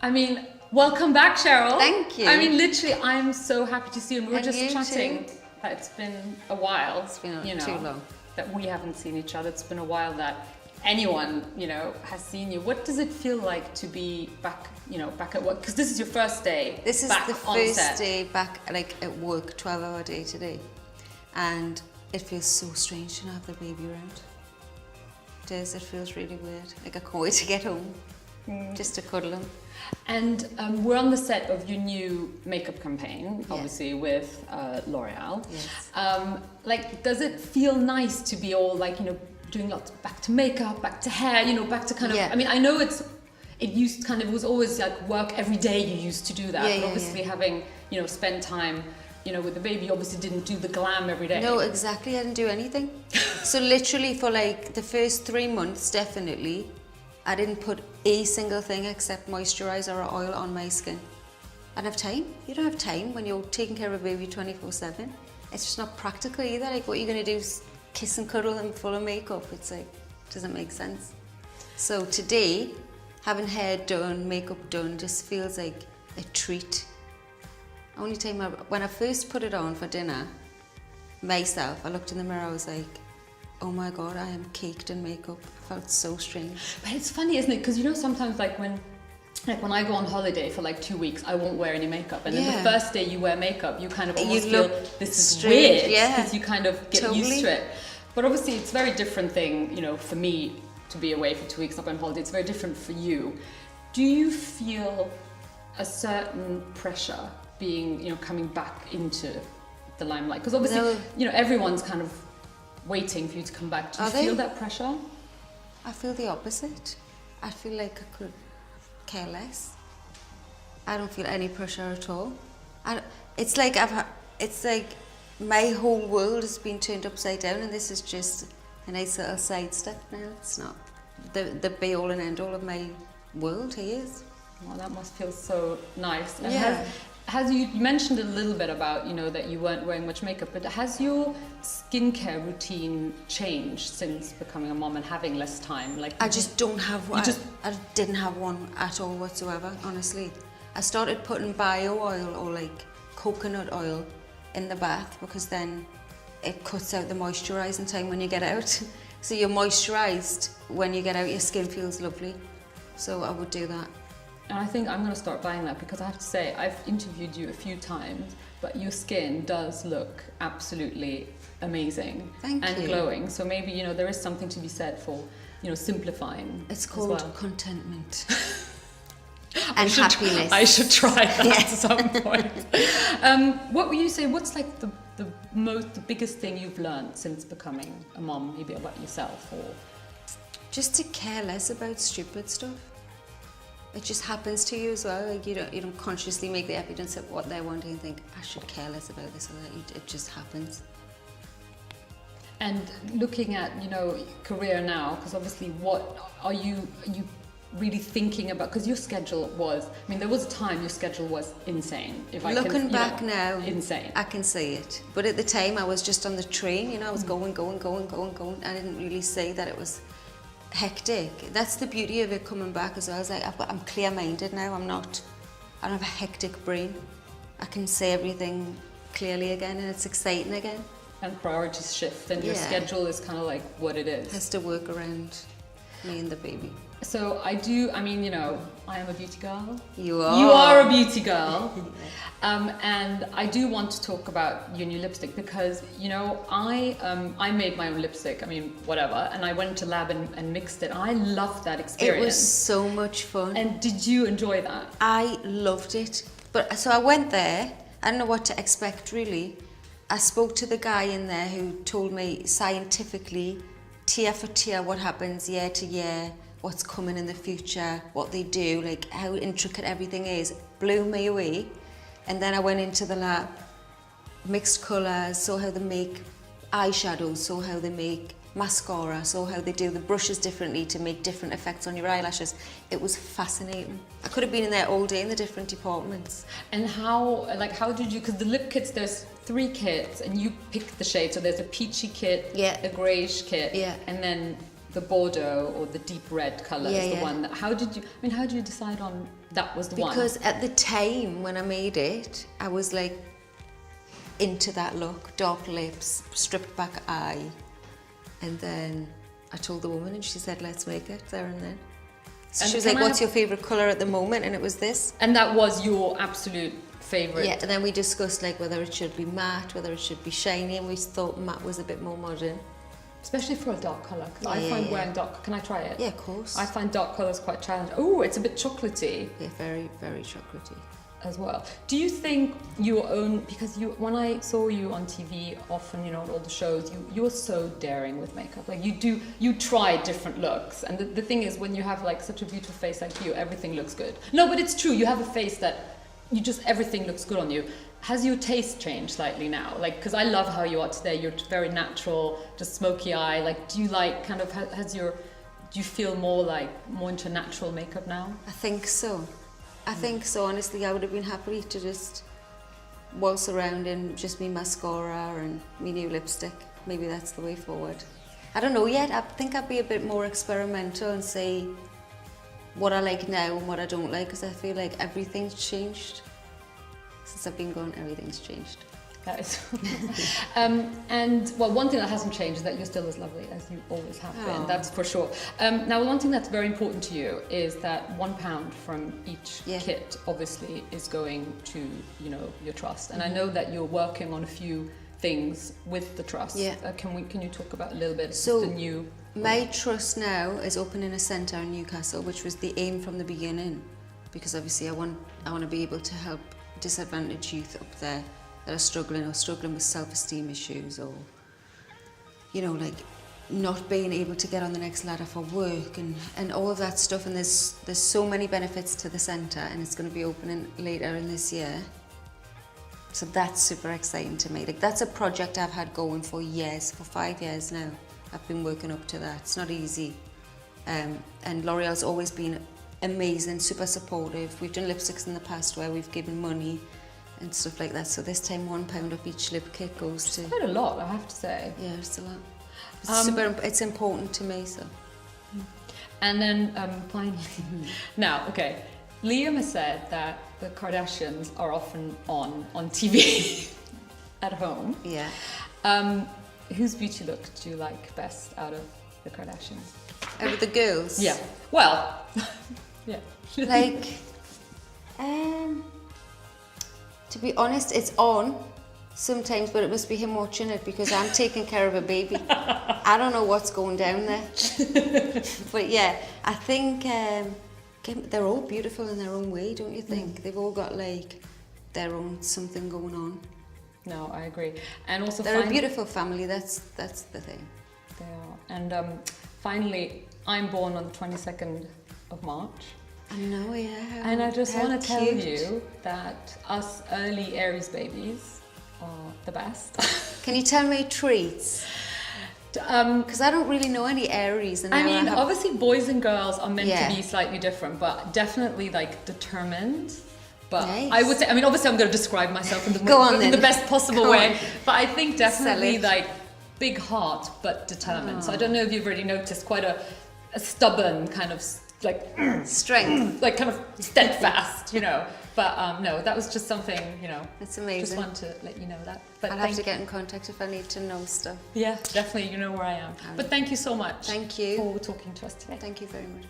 I mean, welcome back, Cheryl. Thank you. I mean, literally, I'm so happy to see you. And we were And just you chatting too. that it's been a while. It's been too long. that we haven't seen each other. It's been a while that anyone, has seen you. What does it feel like to be back, back at work? Because this is your first day. This is back the on first set. day back, like at work, 12-hour day today, and it feels so strange to not have the baby around. It does. It feels really weird. Like I can't wait to get home, just to cuddle him. And we're on the set of your new makeup campaign, obviously with L'Oreal. Yes. Does it feel nice to be all doing lots back to makeup, back to hair, back to kind of? Yeah. I mean, I know it was always like work every day. You used to do that, but obviously having spent time with the baby, you obviously didn't do the glam every day. No, exactly. I didn't do anything. So literally for like the first 3 months, definitely, I didn't put a single thing except moisturizer or oil on my skin. I don't have time. You don't have time when you're taking care of a baby 24/7. It's just not practical either. Like, what you're going to do is kiss and cuddle them full of makeup. It's like, doesn't make sense. So today, having hair done, makeup done, just feels like a treat. Only time when I first put it on for dinner, myself, I looked in the mirror, I was like, oh my God, I am caked in makeup. I felt so strange. But it's funny, isn't it? Because sometimes when I go on holiday for like 2 weeks, I won't wear any makeup. And then the first day you wear makeup, you kind of almost feel this is strange, weird because you kind of get Totally. used to it. But obviously it's a very different thing, for me to be away for 2 weeks up on holiday. It's very different for you. Do you feel a certain pressure being, coming back into the limelight? Because obviously, everyone's kind of waiting for you to come back. Do you feel that pressure? I feel the opposite. I feel like I could care less. I don't feel any pressure at all. It's like my whole world has been turned upside down, and this is just a nice little sidestep now. It's not the be all and end all of my world. He is. Well, that must feel so nice. And Yeah. Has you mentioned a little bit about that you weren't wearing much makeup, but has your skincare routine changed since becoming a mom and having less time? Like, I just don't have one. I didn't have one at all whatsoever, honestly. I started putting bio oil or like coconut oil in the bath because then it cuts out the moisturising time when you get out. So you're moisturised when you get out, your skin feels lovely. So I would do that. And I think I'm going to start buying that because I have to say, I've interviewed you a few times, but your skin does look absolutely amazing. Thank and you. glowing. So maybe, there is something to be said for, simplifying. It's as called well. contentment. And happiness. I should try that at some point. What would you say, what's like the biggest thing you've learned since becoming a mom, maybe about yourself or? Just to care less about stupid stuff. It just happens to you as well. Like you don't consciously make the evidence of what they're wanting and think, I should care less about this or that. It just happens. And looking at, career now, because obviously what are you really thinking about? Because your schedule was, there was a time your schedule was insane. Looking back now, insane. I can see it. But at the time I was just on the train, I was going. I didn't really say that it was hectic. That's the beauty of it coming back as well. It's like I'm clear-minded now. I don't have a hectic brain. I can say everything clearly again, and it's exciting again. And priorities shift, and your schedule is kind of like what it is. It has to work around me and the baby. So I am a beauty girl. You are. You are a beauty girl. And I do want to talk about your new lipstick because, I made my own lipstick, whatever, and I went to lab and mixed it. I loved that experience. It was so much fun. And did you enjoy that? I loved it. But so I went there, I don't know what to expect really. I spoke to the guy in there who told me scientifically, tier for tier, what happens year to year, what's coming in the future, what they do, like how intricate everything is. Blew me away. And then I went into the lab, mixed colours, saw how they make eyeshadows, saw how they make mascara, saw how they do the brushes differently to make different effects on your eyelashes. It was fascinating. I could have been in there all day in the different departments. And how did you, because the lip kits, there's 3 kits and you pick the shade. So there's a peachy kit, a greyish kit, and then the Bordeaux or the deep red colour is the one that, how did you decide on that was the one? Because at the time when I made it, I was like into that look, dark lips, stripped back eye, and then I told the woman and she said, let's make it there and then. So she was like, what's your favourite colour at the moment? And it was this. And that was your absolute favourite? Yeah, and then we discussed like whether it should be matte, whether it should be shiny, and we thought matte was a bit more modern. Especially for a dark colour, because I find wearing dark... Can I try it? Yeah, of course. I find dark colours quite challenging. Oh, it's a bit chocolatey. Yeah, very, very chocolatey. As well. Do you think your own... Because when I saw you on TV, often, you know, all the shows, you're so daring with makeup. Like, you try different looks. And the thing is, when you have, like, such a beautiful face like you, everything looks good. No, but it's true. You have a face that everything looks good on you. Has your taste changed slightly now? Like, because I love how you are today. You're very natural, just smoky eye. Like, do you like kind of, do you feel more into natural makeup now? I think so. Honestly, I would have been happy to just waltz around in just me mascara and me new lipstick. Maybe that's the way forward. I don't know yet. I think I'd be a bit more experimental and say what I like now and what I don't like, because I feel like everything's changed. Since I've been gone, everything's changed. That is. And well, one thing that hasn't changed is that you're still as lovely as you always have been. That's for sure. Now, one thing that's very important to you is that £1 from each kit obviously is going to, you know, your trust. And I know that you're working on a few things with the trust. Yeah. Can you talk about a little bit so the new? My trust now is opening a centre in Newcastle, which was the aim from the beginning, because obviously I want to be able to help disadvantaged youth up there that are struggling with self-esteem issues, or, you know, like not being able to get on the next ladder for work and all of that stuff. And there's so many benefits to the centre, and it's going to be opening later in this year. So that's super exciting to me. Like, that's a project I've had going for years, for 5 years now. I've been working up to that. It's not easy. And L'Oreal's always been amazing, super supportive. We've done lipsticks in the past where we've given money and stuff like that. So this time £1 of each lip kit goes to... Quite a lot, I have to say. Yeah, it's a lot. It's important to me, so. And then finally, now, okay, Liam has said that the Kardashians are often on TV at home. Yeah. Whose beauty look do you like best out of the Kardashians? Out of the girls? Yeah. Well, yeah. Like, to be honest, it's on sometimes, but it must be him watching it because I'm taking care of a baby. I don't know what's going down there. But yeah, I think they're all beautiful in their own way, don't you think? They've all got like their own something going on. No, I agree. And also they're a beautiful family, that's the thing. They are. And finally, I'm born on the 22nd of March. I know, yeah. And I just want to tell you that us early Aries babies are the best. Can you tell me treats? Because I don't really know any Aries. And I mean, obviously boys and girls are meant to be slightly different, but definitely like determined. But nice. I would say, I mean, obviously I'm going to describe myself in the best possible way, but I think definitely like big heart, but determined. So I don't know if you've already noticed quite a stubborn kind of like strength, like kind of steadfast, you know. But no, that was just something, you know. It's amazing. Just wanted to let you know that. But I'll have to get in contact if I need to know stuff. Yeah, definitely. You know where I am. But thank you so much. Thank you for talking to us today. Thank you very much.